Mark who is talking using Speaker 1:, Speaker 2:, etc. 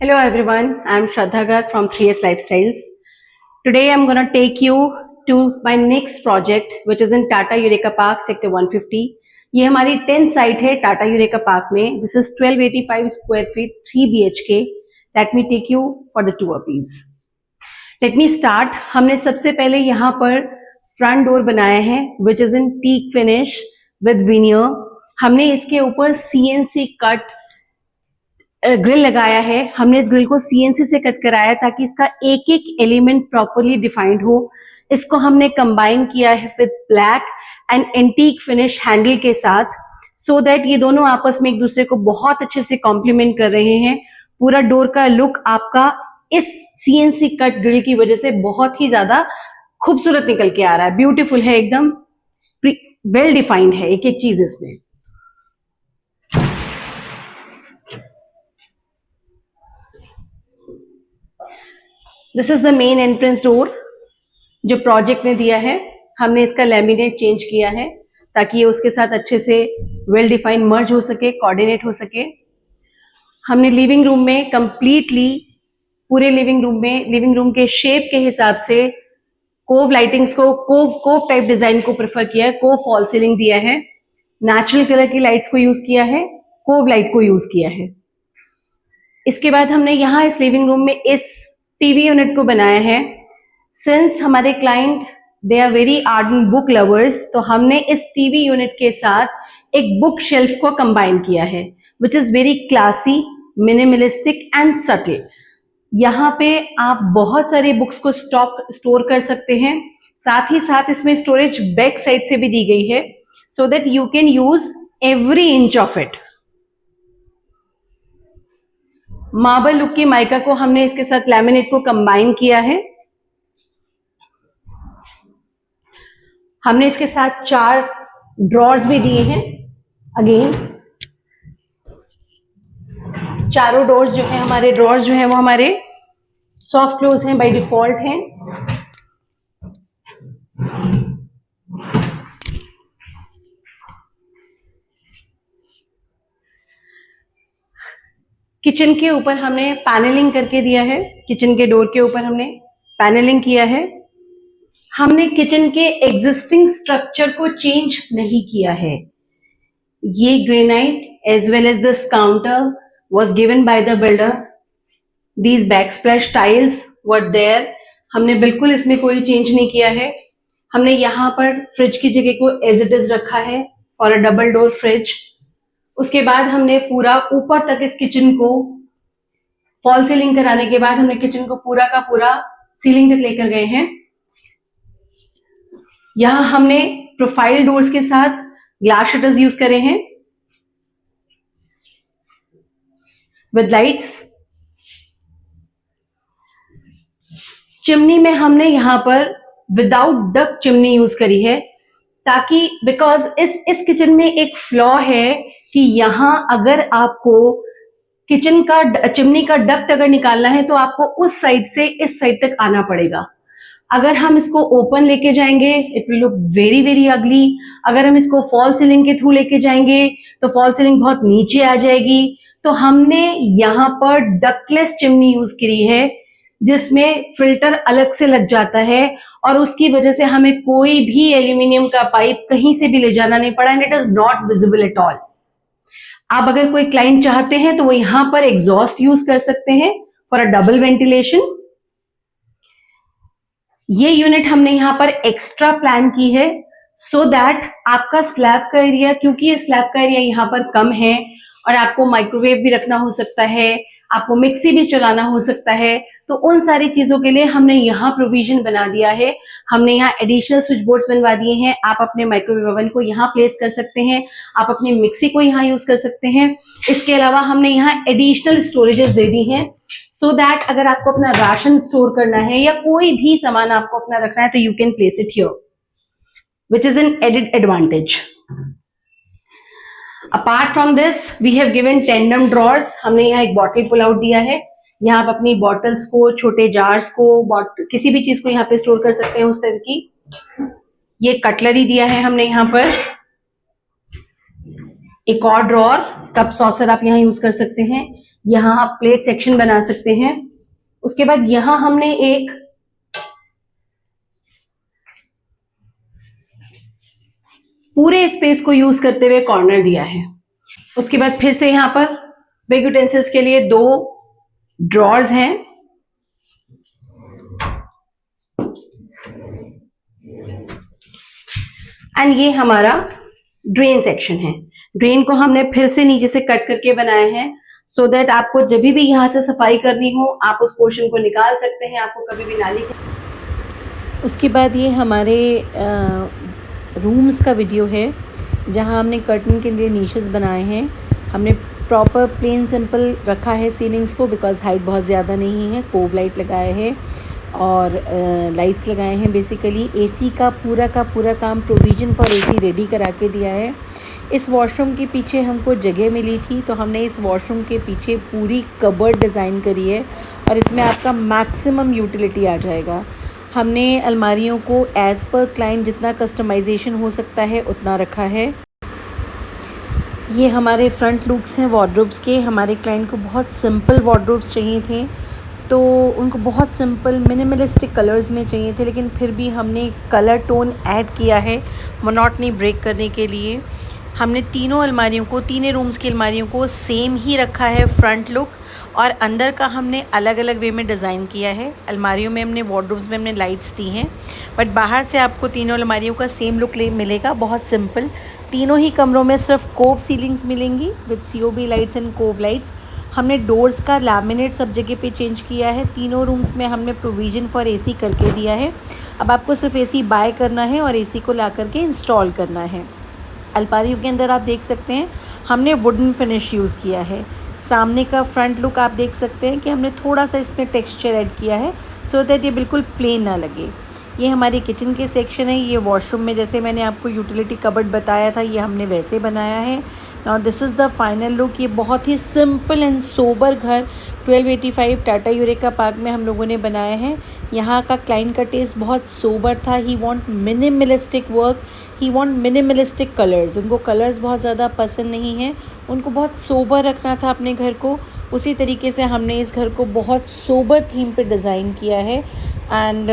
Speaker 1: Hello everyone, I'm Shraddha Garg from 3S Lifestyles. Today I'm going to take you to my next project which is in Tata Eureka Park Sector 150. ये हमारी 10th site है Tata eureka park में. This is 1285 square feet 3 BHK. Let me take you for the tour please. Let me start. हमने सबसे पहले यहाँ पर front door बनाया है which is in teak finish with veneer. हमने इसके ऊपर CNC कट ग्रिल लगाया है. हमने इस ग्रिल को CNC से कट कराया ताकि इसका एक एक एलिमेंट प्रॉपरली डिफाइंड हो. इसको हमने कंबाइन किया है with black and antique finish handle के साथ सो दैट ये दोनों आपस में एक दूसरे को बहुत अच्छे से कॉम्प्लीमेंट कर रहे हैं. पूरा डोर का लुक आपका इस CNC कट ग्रिल की वजह से बहुत ही ज्यादा खूबसूरत निकल के आ रहा है. ब्यूटीफुल है, एकदम वेल डिफाइंड है एक एक चीज इसमें. This is the main entrance door जो प्रोजेक्ट ने दिया है. हमने इसका लैमिनेट चेंज किया है ताकि ये उसके साथ अच्छे से वेल डिफाइंड मर्ज हो सके, कोऑर्डिनेट हो सके. हमने लिविंग रूम में कंप्लीटली पूरे लिविंग रूम के शेप के हिसाब से कोव लाइटिंग्स को कोव टाइप डिजाइन को प्रेफर किया है. कोव फॉल सीलिंग दिया है, नेचुरल कलर की लाइट्स को यूज किया है, कोव लाइट को यूज किया है. इसके बाद हमने यहाँ इस लिविंग रूम में इस टीवी यूनिट को बनाया है. सिंस हमारे client they are very ardent book lovers, तो हमने इस टीवी यूनिट के साथ एक बुक शेल्फ को कंबाइन किया है which is very classy, minimalistic and subtle. यहाँ पे आप बहुत सारी बुक्स को स्टोर कर सकते हैं. साथ ही साथ इसमें स्टोरेज बैक साइड से भी दी गई है so that you can use every inch of it. Marble look की माइका को हमने इसके साथ लैमिनेट को कंबाइन किया है. हमने इसके साथ 4 ड्रॉर्स भी दिए हैं. अगेन चारों ड्रॉर्स जो है वो हमारे सॉफ्ट क्लोज हैं, बाय डिफॉल्ट हैं. किचन के ऊपर हमने पैनलिंग करके दिया है. किचन के डोर के ऊपर हमने पैनलिंग किया है. हमने किचन के एग्जिस्टिंग स्ट्रक्चर को चेंज नहीं किया है. ये granite as well as this counter was given by the builder. These backsplash tiles were there. हमने बिल्कुल इसमें कोई चेंज नहीं किया है. हमने यहाँ पर फ्रिज की जगह को एज इट इज रखा है for a double door fridge. उसके बाद हमने पूरा ऊपर तक इस किचन को फॉल सीलिंग कराने के बाद हमने किचन को पूरा का पूरा सीलिंग तक लेकर गए हैं. यहां हमने प्रोफाइल डोर्स के साथ ग्लास शटर्स यूज करे हैं विद लाइट्स. चिमनी में हमने यहां पर विदाउट डक्ट चिमनी यूज करी है ताकि बिकॉज इस किचन में एक फ्लॉ है कि यहां अगर आपको किचन का चिमनी का डक्ट अगर निकालना है तो आपको उस साइड से इस साइड तक आना पड़ेगा. अगर हम इसको ओपन लेके जाएंगे it will look very very ugly. अगर हम इसको फॉल सीलिंग के थ्रू लेके जाएंगे तो फॉल सीलिंग बहुत नीचे आ जाएगी. तो हमने यहाँ पर डक्टलेस चिमनी यूज करी है जिसमें फिल्टर अलग से लग जाता है और उसकी वजह से हमें कोई भी एल्यूमिनियम का पाइप कहीं से भी ले जाना नहीं पड़ा and it is not visible at all. आप अगर कोई क्लाइंट चाहते हैं तो वो यहां पर एग्जॉस्ट यूज कर सकते हैं फॉर अ डबल वेंटिलेशन. ये यूनिट हमने यहां पर एक्स्ट्रा प्लान की है सो दैट आपका स्लैब का एरिया, क्योंकि ये स्लैब का एरिया यहाँ पर कम है और आपको माइक्रोवेव भी रखना हो सकता है, आपको मिक्सी भी चलाना हो सकता है, तो उन सारी चीजों के लिए हमने यहाँ प्रोविजन बना दिया है. हमने यहाँ एडिशनल स्विच बोर्ड्स बनवा दिए हैं. आप अपने माइक्रोवेव ओवन को यहाँ प्लेस कर सकते हैं, आप अपनी मिक्सी को यहाँ यूज कर सकते हैं. इसके अलावा हमने यहाँ एडिशनल स्टोरेजेस दे दी हैं सो दैट अगर आपको अपना राशन स्टोर करना है या कोई भी सामान आपको अपना रखना है तो you can place it here which is an added advantage. Apart from this we have given tandem drawers. हमने यहाँ एक बॉटल पुल आउट दिया है. यहाँ आप अपनी बॉटल्स को, छोटे जार्स को, किसी भी चीज को यहाँ पे स्टोर कर सकते हैं उस तरह की. ये कटलरी दिया है हमने यहाँ पर. एक और ड्रॉर, कप सॉसर आप यहाँ यूज कर सकते हैं, यहाँ आप प्लेट सेक्शन बना सकते हैं। उसके बाद यहाँ हमने एक पूरे स्पेस को यूज करते हुए कॉर्नर दिया है। उसके बाद फिर से यहाँ पर बिग यूटेंसिल्स के लिए 2 ड्रॉर्स हैं। एंड ये हमारा ड्रेन सेक्शन है। ड्रेन को हमने फिर से नीचे से कट करके बनाया है सो दैट आपको जब भी यहाँ से सफाई करनी हो आप उस पोर्शन को निकाल सकते हैं, आपको कभी भी नाली के। उसके बाद ये हमारे रूम्स का वीडियो है जहाँ हमने कर्टन के लिए नीशेस बनाए हैं। हमने प्रॉपर प्लेन सिंपल रखा है सीलिंग्स को, बिकॉज हाइट बहुत ज़्यादा नहीं है। कोव लाइट लगाए हैं और लाइट्स लगाए हैं। बेसिकली एसी का पूरा काम प्रोविज़न फॉर एसी रेडी करा के दिया है। इस वॉशरूम के पीछे हमको जगह मिली थी तो हमने इस वॉशरूम के पीछे पूरी कबर्ड डिज़ाइन करी है और इसमें आपका मैक्सिमम यूटिलिटी आ जाएगा। हमने अलमारियों को एज़ पर क्लाइंट जितना कस्टमाइजेशन हो सकता है उतना रखा है। ये हमारे फ्रंट लुक्स हैं वार्डरोब्स के। हमारे क्लाइंट को बहुत सिंपल वार्डरोब्स चाहिए थे तो उनको बहुत सिंपल मिनिमलिस्टिक कलर्स में चाहिए थे, लेकिन फिर भी हमने कलर टोन ऐड किया है मोनोटनी ब्रेक करने के लिए। हमने तीनों रूम्स की अलमारियों को सेम ही रखा है फ्रंट लुक, और अंदर का हमने अलग अलग वे में डिज़ाइन किया है। अलमारियों में हमने वार्डरोब्स में हमने लाइट्स दी हैं, बट बाहर से आपको तीनों अलमारियों का सेम लुक मिलेगा, बहुत सिंपल। तीनों ही कमरों में सिर्फ कोव सीलिंग्स मिलेंगी with COB lights and cove lights. हमने डोर्स का लैमिनेट सब जगह पे चेंज किया है। तीनों रूम्स में हमने प्रोविज़न फॉर AC करके दिया है। अब आपको सिर्फ AC बाय करना है और AC को ला करके इंस्टॉल करना है। अलमारियों के अंदर आप देख सकते हैं हमने वुडन फिनिश यूज़ किया है। सामने का फ्रंट लुक आप देख सकते हैं कि हमने थोड़ा सा इसमें टेक्सचर ऐड किया है सो दैट ये बिल्कुल प्लेन ना लगे। ये हमारी किचन के सेक्शन है। ये वॉशरूम में जैसे मैंने आपको यूटिलिटी कबर्ड बताया था ये हमने वैसे बनाया है। Now this is the final look. ये बहुत ही सिंपल एंड सोबर घर 1285 टाटा यूरेका पार्क में हम लोगों ने बनाया है। यहाँ का क्लाइंट का टेस्ट बहुत सोबर था। He want minimalistic work, he want minimalistic colours. उनको कलर्स बहुत ज़्यादा पसंद नहीं है, उनको बहुत सोबर रखना था अपने घर को। उसी तरीके से हमने इस घर को बहुत सोबर थीम पे डिज़ाइन किया है। एंड